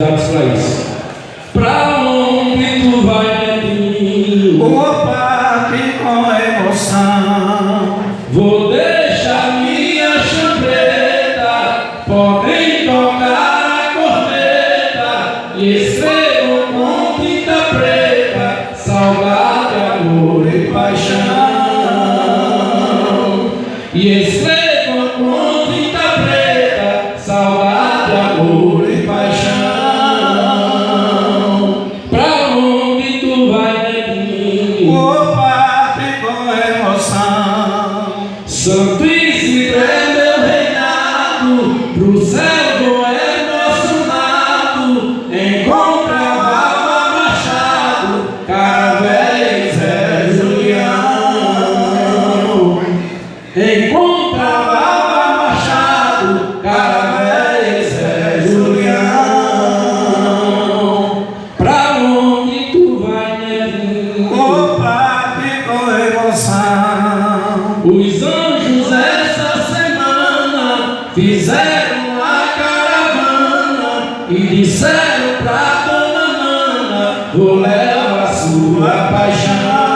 Para isso. Pra onde tu vai, Netinho? Opa, que com emoção. Vou deixar minha chambreta, podem tocar a corneta, e escrevo com tinta preta, saudade, amor e paixão. E escrevo com tinta preta, saudade, amor e paixão. Santo Isidro é meu reinado, pro céu é nosso lado, encontrava Machado, Caravés é Julião. Encontrava Machado, Caravés é Julião. Pra onde tu vai, Netinho? Opa, que com emoção. Os anjos essa semana fizeram a caravana e disseram pra Dona Nana: vou levar a sua paixão.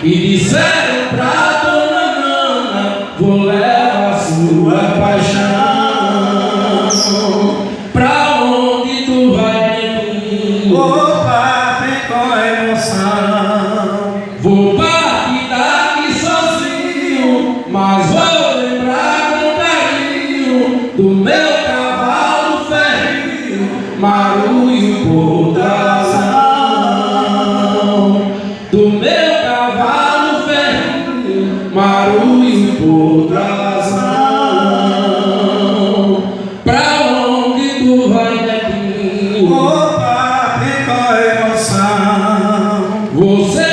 E disseram pra Dona Nana: vou levar a sua paixão. Pra onde tu vai, Netinho? Opa, que com emoção. Vou partir daqui sozinho, mas vou lembrar com carinho do meu cavalo ferrinho, marulho por razão. Do meu cavalo ferrinho, marulho por razão. Pra onde tu vai, Netinho? Opa, que com emoção. Você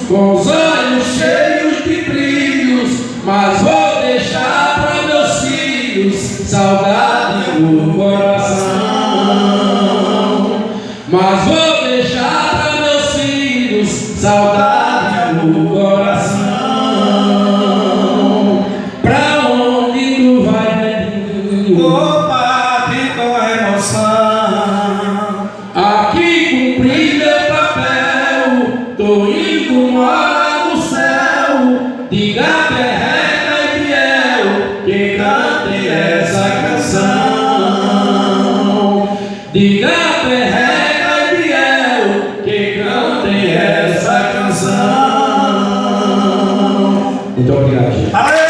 com os olhos cheios de brilhos, mas vou deixar para meus filhos saudade no coração. Mas vou deixar para meus filhos saudade no coração. Pra onde tu vai, Netinho? Opa, que com emoção. Aqui cumpri meu papel, tô indo mora no céu. Diga Perreca e Biel que cantem essa canção. Diga Perreca e Biel que cantem essa canção. Muito obrigado, gente. Aê!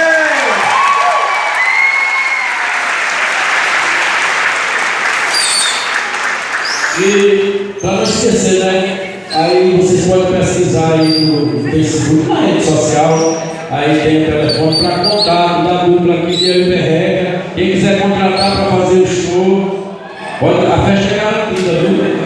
E para não esquecer, né? Aí vocês podem pesquisar aí no Facebook, na rede social. Aí tem o telefone para contato da dupla aqui de Perreca. Quem quiser contratar para fazer o show, pode, a festa é garantida, viu?